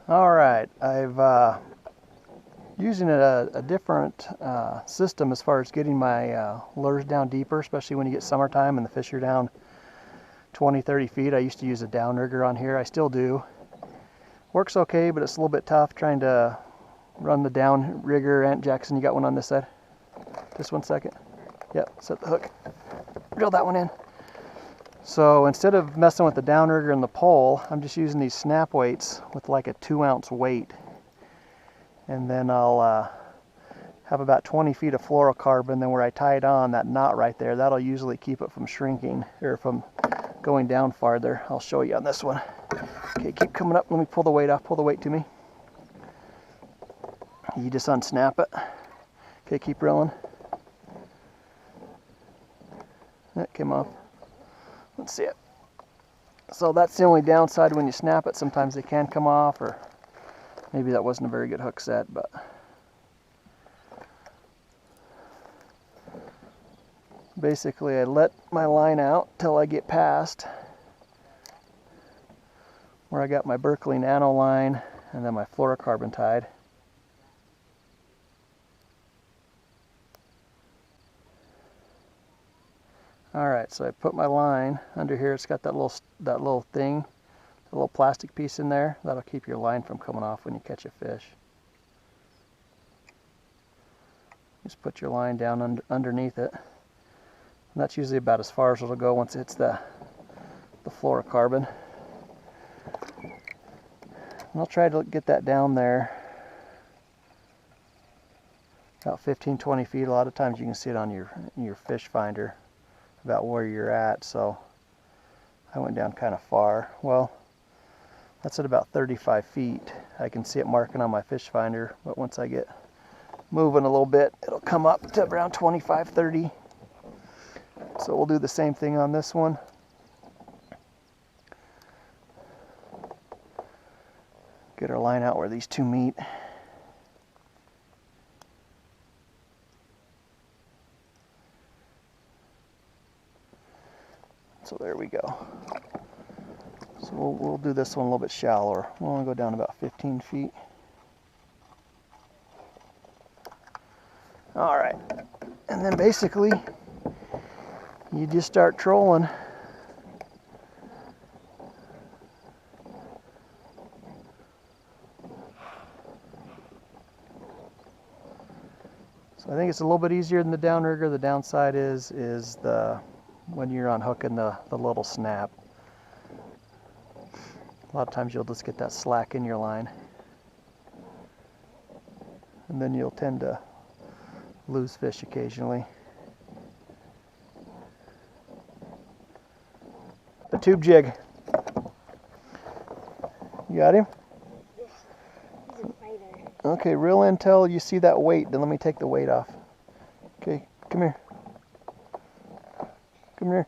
All right, I've using a different system as far as getting my lures down deeper, especially when you get summertime and the fish are down 20-30 feet. I used to use a downrigger on here. I still do. Works okay, but it's a little bit tough trying to run the downrigger. Aunt Jackson, you got one on this side? Just 1 second. Yep, set the hook. Drill that one in. So instead of messing with the downrigger and the pole, I'm just using these snap weights with like a 2-ounce weight. And then I'll have about 20 feet of fluorocarbon. Then where I tie it on, that knot right there, that'll usually keep it from shrinking or from going down farther. I'll show you on this one. Okay, keep coming up. Let me pull the weight off. Pull the weight to me. You just unsnap it. Okay, keep reeling. That came off. Let's see it. So that's the only downside when you snap it. Sometimes they can come off, or maybe that wasn't a very good hook set, but basically I let my line out till I get past where I got my Berkeley Nano line and then my fluorocarbon tied. Alright, so I put my line under here. It's got that little thing, a little plastic piece in there. That'll keep your line from coming off when you catch a fish. Just put your line down underneath it. And that's usually about as far as it'll go once it hits the fluorocarbon. And I'll try to get that down there about 15-20 feet. A lot of times you can see it on your fish finder about where you're at, so I went down kind of far. Well, that's at about 35 feet. I can see it marking on my fish finder, but once I get moving a little bit, it'll come up to around 25-30. So we'll do the same thing on this one. Get our line out where these two meet. So there we go. So we'll do this one a little bit shallower. We'll only go down about 15 feet. All right, and then basically you just start trolling. So I think it's a little bit easier than the downrigger. The downside is when you're unhooking the little snap. A lot of times you'll just get that slack in your line, and then you'll tend to lose fish occasionally. The tube jig. You got him? Yes. He's a fighter. Okay, reel in till you see that weight, then let me take the weight off. Okay, come here. Come here.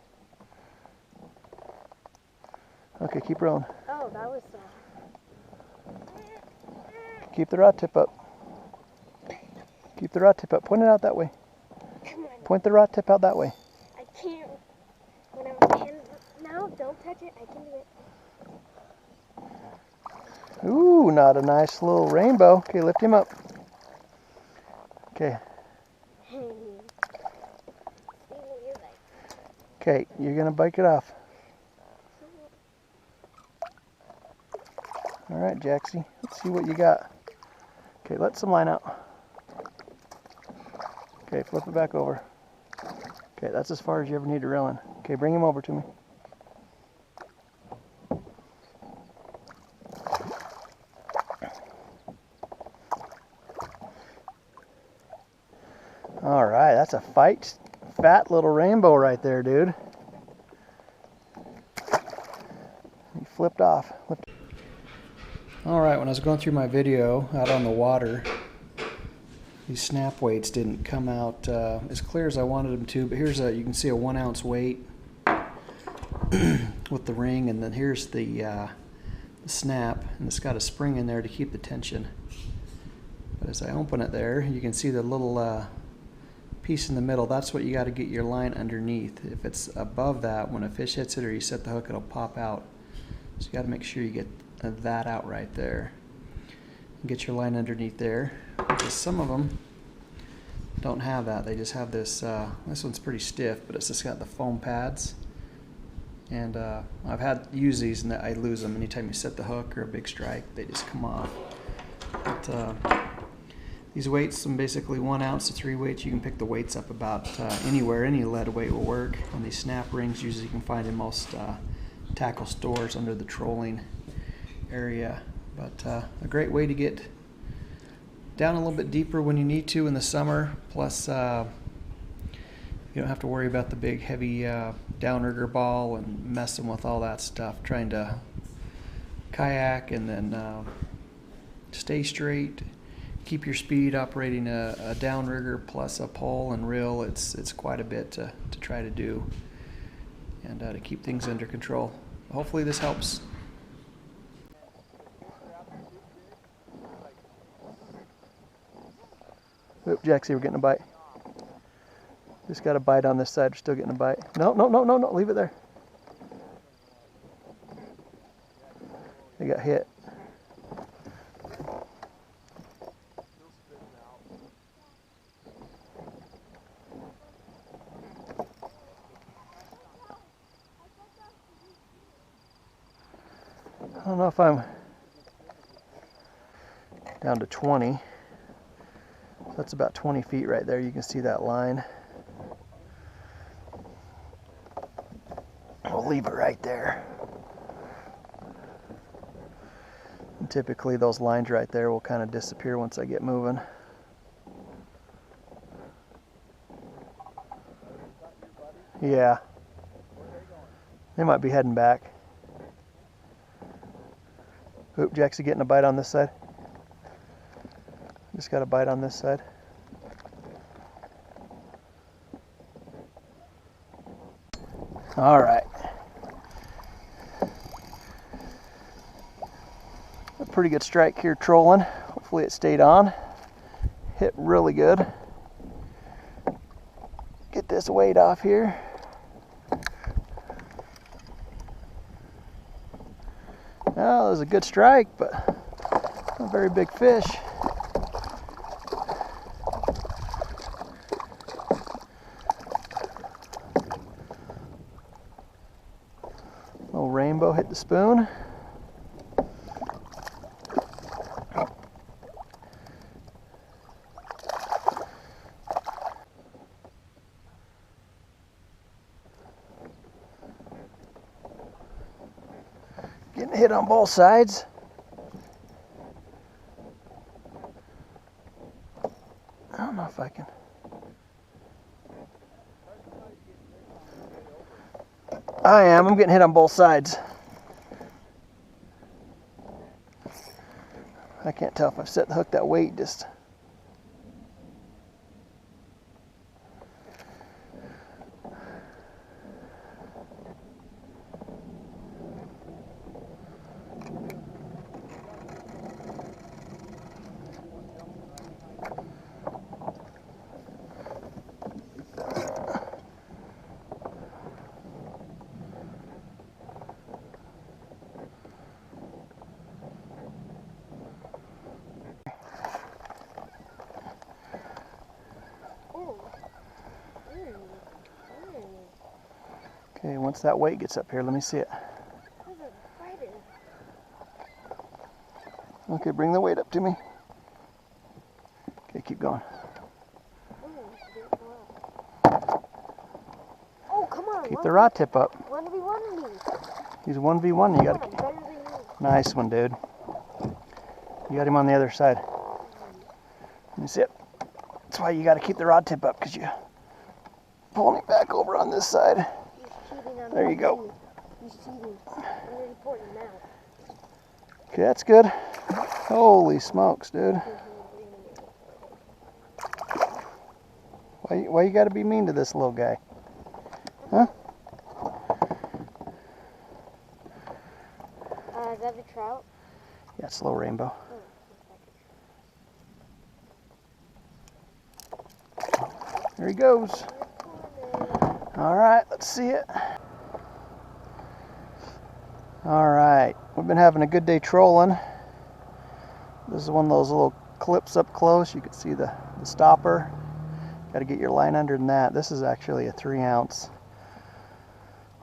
Okay, keep rolling. Oh, that was Keep the rod tip up. Keep the rod tip up. Point it out that way. Come on. Point the rod tip out that way. I can't. When I can. No, don't touch it. I can do it. Ooh, not a nice little rainbow. Okay, lift him up. Okay. Okay, you're gonna bike it off. All right, Jaxie, let's see what you got. Okay, let some line out. Okay, flip it back over. Okay, that's as far as you ever need to reel in. Okay, bring him over to me. All right, that's a fat little rainbow right there, dude. He flipped off. All right, when I was going through my video out on the water, these snap weights didn't come out as clear as I wanted them to, but here's you can see a 1 ounce weight with the ring, and then here's the snap, and it's got a spring in there to keep the tension. But as I open it there, you can see the little piece in the middle. That's what you got to get your line underneath. If it's above that, when a fish hits it or you set the hook, it'll pop out. So you got to make sure you get that out right there. Get your line underneath there, because some of them don't have that. They just have this, this one's pretty stiff, but it's just got the foam pads. And I've had use these and I lose them anytime you set the hook or a big strike. They just come off. But these weights, some basically 1 ounce to 3 weights. You can pick the weights up about anywhere. Any lead weight will work. And these snap rings usually you can find in most tackle stores under the trolling area. But a great way to get down a little bit deeper when you need to in the summer. Plus, you don't have to worry about the big heavy downrigger ball and messing with all that stuff. Trying to kayak and then stay straight, keep your speed operating a downrigger plus a pole and reel. It's quite a bit to try to do and to keep things under control. Hopefully this helps. Oop, Jaxie, we're getting a bite. Just got a bite on this side. We're still getting a bite. No, no, no, no, no. Leave it there. They got hit. I don't know if I'm down to 20. That's about 20 feet right there. You can see that line. We'll leave it right there. And typically those lines right there will kind of disappear once I get moving. Yeah. They might be heading back. Oop, Jaxie getting a bite on this side. Just got a bite on this side. All right. A pretty good strike here trolling. Hopefully it stayed on. Hit really good. Get this weight off here. Well, it was a good strike, but not a very big fish. Little rainbow hit the spoon. Getting hit on both sides. I don't know if I can. I'm getting hit on both sides. I can't tell if I've set the hook that weight just. Okay, once that weight gets up here, let me see it. Okay, bring the weight up to me. Okay, keep going. Oh, come on. Keep the rod tip up. 1v1 me. He's 1v1. You got to. Nice one, dude. You got him on the other side. Let me see it. That's why you got to keep the rod tip up, because you pulling it back over on this side. There you go. He's cheating. I'm reporting now. Okay, that's good. Holy smokes, dude. Why you gotta be mean to this little guy? Huh? Is that a trout? Yeah, it's a little rainbow. There he goes. All right, let's see it. All right, we've been having a good day trolling. This is one of those little clips up close. You can see the stopper. Got to get your line under than that. This is actually a 3-ounce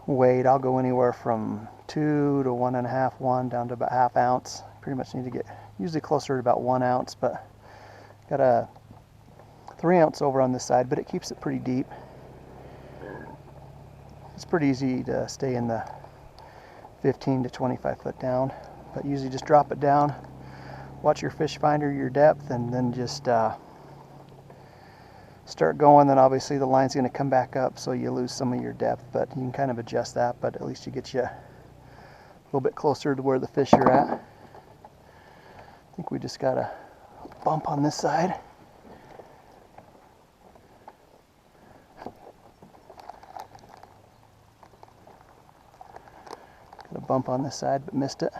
weight. I'll go anywhere from 2 to 1.5, 1 down to about ½ ounce. Pretty much need to get usually closer to about 1 ounce, but got a 3-ounce over on this side, but it keeps it pretty deep. It's pretty easy to stay in the 15 to 25 foot down, but usually just drop it down, watch your fish finder, your depth, and then just start going. Then obviously the line's going to come back up, so you lose some of your depth, but you can kind of adjust that, but at least you get you a little bit closer to where the fish are at. I think we just got a bump on this side. Got a bump on this side, but missed it.